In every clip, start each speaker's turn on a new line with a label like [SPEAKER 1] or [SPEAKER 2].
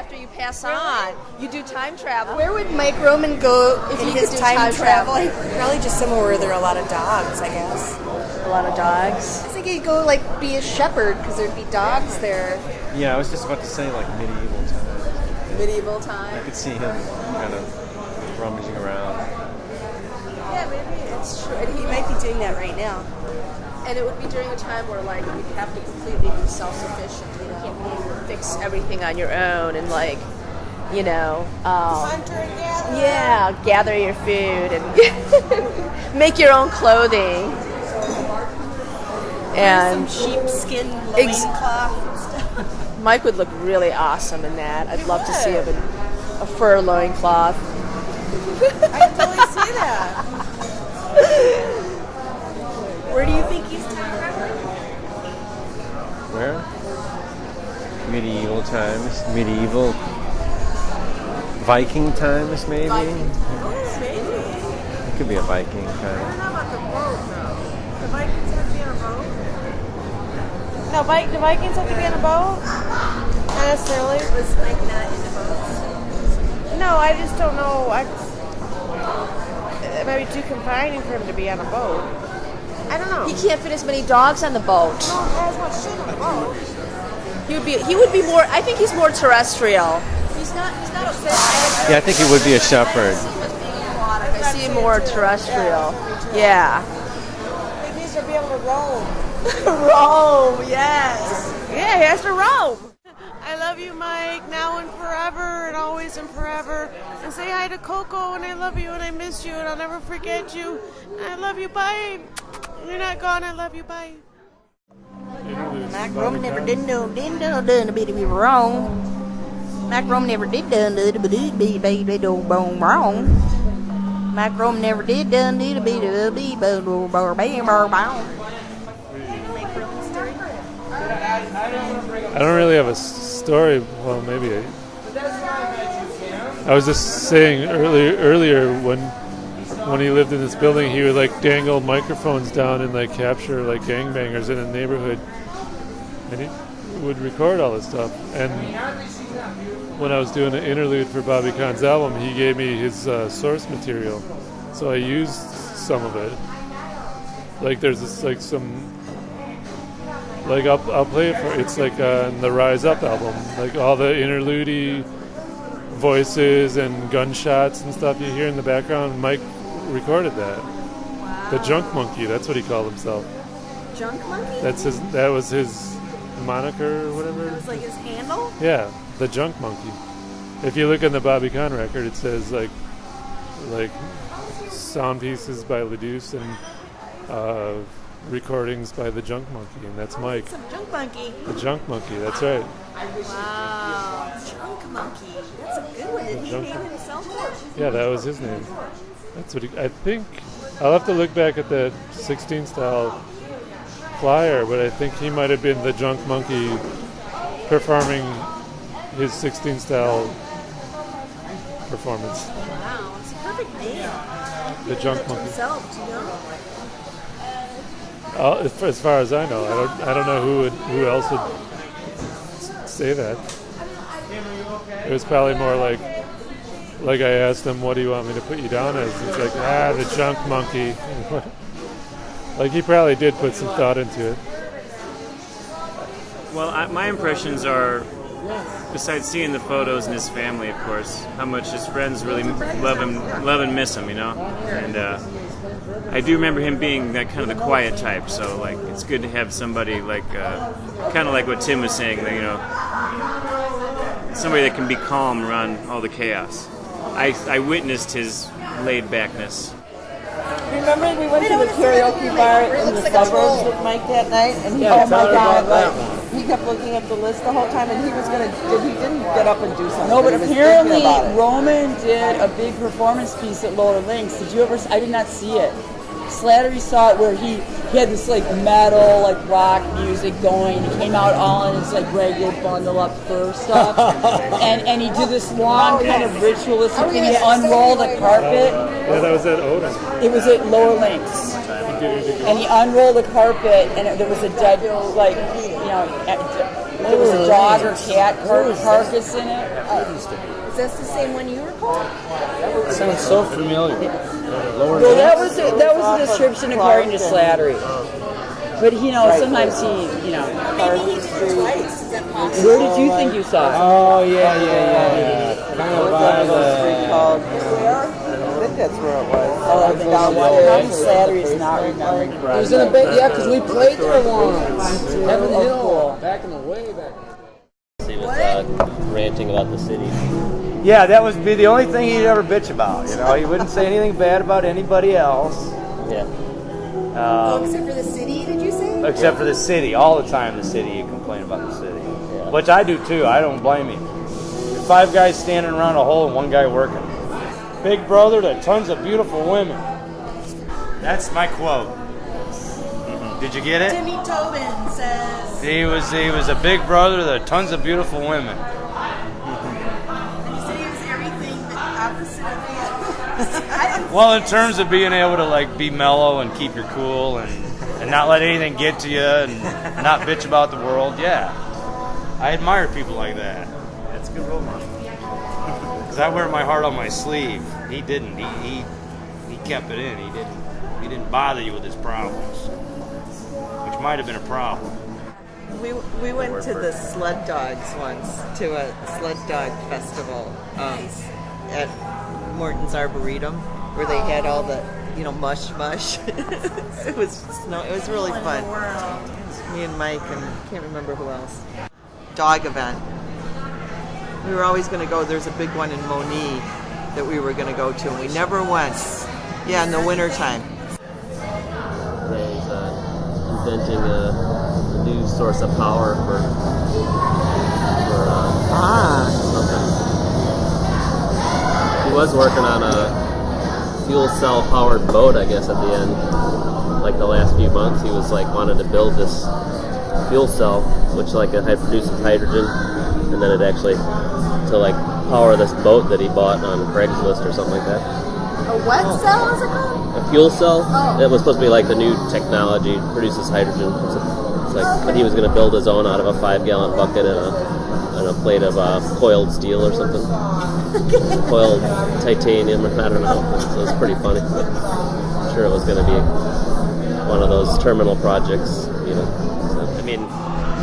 [SPEAKER 1] after you pass on. You do time travel.
[SPEAKER 2] Where would Mike Roman go if he
[SPEAKER 1] his
[SPEAKER 2] could do
[SPEAKER 1] time traveling?
[SPEAKER 3] Probably just somewhere where there are a lot of dogs, I guess.
[SPEAKER 1] A lot of dogs.
[SPEAKER 2] I think he'd go like be a shepherd because there'd be dogs there.
[SPEAKER 4] Yeah, I was just about to say like medieval times.
[SPEAKER 1] Medieval
[SPEAKER 4] I
[SPEAKER 1] time.
[SPEAKER 4] could see him kind of rummaging around.
[SPEAKER 1] Yeah, maybe it's true.
[SPEAKER 3] He might be doing that right now.
[SPEAKER 1] And it would be during a time where, like, you'd have to completely be self-sufficient. You know, you can't be able to fix everything on your own and, like, you know,
[SPEAKER 3] Hunter and gatherer.
[SPEAKER 1] yeah, gather your food and make your own clothing. And
[SPEAKER 3] Sheepskin loincloth and stuff.
[SPEAKER 1] Mike would look really awesome in that. I'd love to see him in a fur loincloth.
[SPEAKER 3] I can totally see that. Where do you think he's time traveling?
[SPEAKER 4] Where? Medieval times. Medieval Viking times, maybe?
[SPEAKER 3] Oh, maybe.
[SPEAKER 4] It could be a Viking time.
[SPEAKER 3] How about the boat, though? The Vikings have to be on a boat?
[SPEAKER 5] No, the Vikings have to be on a boat? Not necessarily.
[SPEAKER 3] Was Mike not into boats?
[SPEAKER 5] No, I just don't know. It might be too confining for him to be on a boat. I don't know.
[SPEAKER 1] He can't fit as many dogs on the boat.
[SPEAKER 5] No, as much shit on the boat.
[SPEAKER 1] He would be more. I think he's more terrestrial. He's not upset.
[SPEAKER 4] Yeah, I think he would be a shepherd.
[SPEAKER 1] I see him more terrestrial. Yeah.
[SPEAKER 5] He needs to be able to roam.
[SPEAKER 1] Rome, yes.
[SPEAKER 5] Yeah, he has to roam. I love you, Mike, now and forever, and always and forever. And say hi to Coco, and I love you, and I miss you, and I'll never forget you. And I love you, bye. You're not gone, I love you, bye.
[SPEAKER 2] Mike Roman never did done a bit of me wrong. Mike Roman never did done a bit of wrong. Mike Roman never did done a bit of wrong.
[SPEAKER 6] I don't really have a story. Well, maybe. I was just saying earlier when he lived in this building, he would like dangle microphones down and like capture like gangbangers in a neighborhood, and he would record all this stuff. And when I was doing an interlude for Bobby Khan's album, he gave me his source material, so I used some of it. Like there's this like some. Like I'll play it for it's like on the Rise Up album, like all the interlude voices and gunshots and stuff you hear in the background. Mike recorded that.
[SPEAKER 3] Wow.
[SPEAKER 6] The Junk Monkey, that's what he called himself.
[SPEAKER 3] Junk Monkey?
[SPEAKER 6] That was his moniker or whatever.
[SPEAKER 3] It was like his handle?
[SPEAKER 6] Yeah, the Junk Monkey. If you look on the Bobby Khan record, it says like sound pieces by Leduce and recordings by the Junk Monkey, and that's Mike.
[SPEAKER 3] Some Junk Monkey.
[SPEAKER 6] The Junk Monkey, that's right.
[SPEAKER 3] Wow. Junk Monkey. That's a good one. Did he
[SPEAKER 6] Junk
[SPEAKER 3] name
[SPEAKER 6] Monkey.
[SPEAKER 3] himself?
[SPEAKER 6] Yeah, that was his name. That's what I think. I'll have to look back at that 16 style flyer, but I think he might have been the Junk Monkey performing his 16 style performance.
[SPEAKER 3] Wow, it's a perfect name.
[SPEAKER 6] The Junk Monkey.
[SPEAKER 3] Himself, you know?
[SPEAKER 6] As far as I know, I don't know who else would say that. It was probably more like I asked him, "What do you want me to put you down as?" It's like, the Junk Monkey. Like he probably did put some thought into it.
[SPEAKER 7] Well, my impressions are, besides seeing the photos and his family, of course, how much his friends really love and miss him, you know. And I do remember him being that kind of the quiet type. So like, it's good to have somebody like, kind of like what Tim was saying, you know, somebody that can be calm around all the chaos. I witnessed his laid backness.
[SPEAKER 5] Remember we went to the karaoke bar in the suburbs with Mike that night, and he, oh my God, like, he kept looking at the list the whole time, and he didn't get up and do something.
[SPEAKER 8] No, but
[SPEAKER 5] He was
[SPEAKER 8] apparently
[SPEAKER 5] thinking about it.
[SPEAKER 8] Roman did a big performance piece at Lower Links. Did you ever? I did not see it. Slattery saw it where he had this like metal, like rock music going. He came out all in his like regular bundle up fur stuff, and he did this long kind of ritualistic thing. He unrolled a carpet.
[SPEAKER 6] Yeah, that was at Odin.
[SPEAKER 8] It was at Lower Links, and he unrolled a carpet, and there was a dead, like, you know, there was a dog or cat carcass in it.
[SPEAKER 2] Is this the same one you recall?
[SPEAKER 4] That sounds so familiar. Lower
[SPEAKER 8] Well, that was a description according to Slattery. But sometimes he,
[SPEAKER 2] Maybe he did it twice. Is that possible?
[SPEAKER 8] Where did you think you saw it?
[SPEAKER 4] Oh, yeah. Kind of by the...
[SPEAKER 9] I think that's where it was.
[SPEAKER 8] Oh, I think Slattery is not remembering.
[SPEAKER 9] It was in a bit, yeah, because we played there once. Heaven Hill, back in the way back.
[SPEAKER 10] He was ranting about the city.
[SPEAKER 11] Yeah, that would be the only thing he'd ever bitch about. He wouldn't say anything bad about anybody else.
[SPEAKER 10] Yeah.
[SPEAKER 2] Except for the city, did you say?
[SPEAKER 11] Except for the city. All the time the city, you complain about the city.
[SPEAKER 10] Yeah.
[SPEAKER 11] Which I do too. I don't blame you. There's 5 guys standing around a hole and 1 guy working. Big brother to tons of beautiful women. That's my quote. Did you get it?
[SPEAKER 2] Timmy Tobin says.
[SPEAKER 11] He was a big brother to tons of beautiful women.
[SPEAKER 2] And he said he was everything the opposite of the.
[SPEAKER 11] Well, in terms of being able to be mellow and keep your cool and not let anything get to you and not bitch about the world, yeah. I admire people like that.
[SPEAKER 4] That's a good role model.
[SPEAKER 11] Because I wear my heart on my sleeve. He didn't. He kept it in. He didn't bother you with his problems, which might have been a problem.
[SPEAKER 9] We went to the Sled Dogs once, to a Sled Dog festival at Morton's Arboretum, where they had all the, mush. It was really fun. Me and Mike and can't remember who else. Dog event. We were always going to go. There's a big one in Moni that we were going to go to, and we never went. Yeah, in the wintertime.
[SPEAKER 10] He's inventing a new source of power for something. He was working on a fuel cell powered boat, I guess, at the end. Like the last few months, he was wanted to build this fuel cell, which it produces hydrogen, and then it actually to power this boat that he bought on Craigslist or something like that.
[SPEAKER 2] A what cell is it called?
[SPEAKER 10] A fuel cell.
[SPEAKER 2] Oh.
[SPEAKER 10] It was supposed to be the new technology, produces hydrogen. But he was going to build his own out of a 5-gallon bucket and a plate of coiled steel or something. Coiled titanium, or I don't know. So it was pretty funny. But I'm sure it was going to be one of those terminal projects,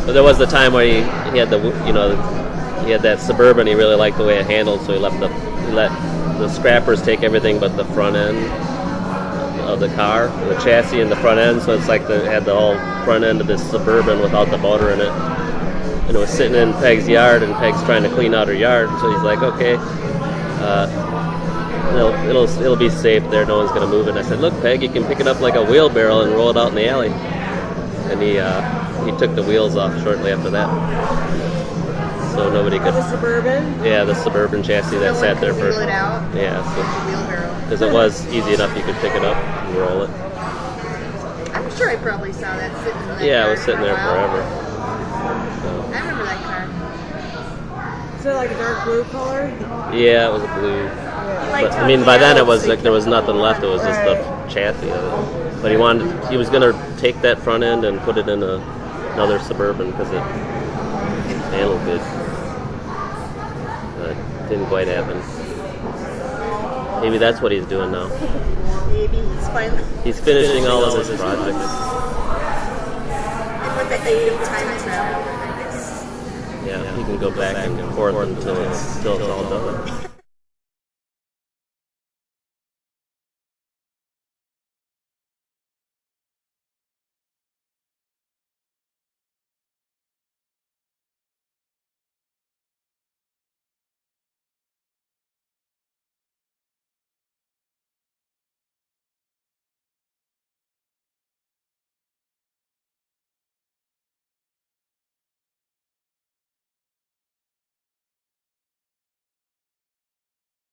[SPEAKER 10] So, there was the time where he had he had that Suburban. He really liked the way it handled, so he let the scrappers take everything but the front end of the car, the chassis and the front end. So it's they had the whole front end of this Suburban without the motor in it, and it was sitting in Peg's yard, and Peg's trying to clean out her yard. So he's like, okay, it'll be safe there. No one's gonna move it. And I said, look, Peg, you can pick it up like a wheelbarrow and roll it out in the alley. And he took the wheels off shortly after that. So nobody could.
[SPEAKER 2] The Suburban?
[SPEAKER 10] Yeah, the Suburban chassis that sat there for.
[SPEAKER 2] Wheel it out.
[SPEAKER 10] Yeah,
[SPEAKER 2] Wheelbarrow.
[SPEAKER 10] because it was easy enough. You could pick it up and roll it.
[SPEAKER 2] I'm sure I probably saw that sitting in that
[SPEAKER 10] Yeah, it
[SPEAKER 2] car
[SPEAKER 10] was sitting
[SPEAKER 2] for a
[SPEAKER 10] there
[SPEAKER 2] while.
[SPEAKER 10] forever.
[SPEAKER 2] I remember that car.
[SPEAKER 5] Is it like a dark blue color?
[SPEAKER 10] Yeah, it was a blue. But I mean, by then it was there was nothing left. It was just the chassis of it. But he was gonna take that front end and put it in another Suburban because it handled good. Didn't quite happen. Maybe that's what he's doing now.
[SPEAKER 2] Maybe he's finally.
[SPEAKER 10] He's finishing all of his projects.
[SPEAKER 2] And with the aid of time travel, I guess.
[SPEAKER 10] Yeah, he can go back and forth until it's all done.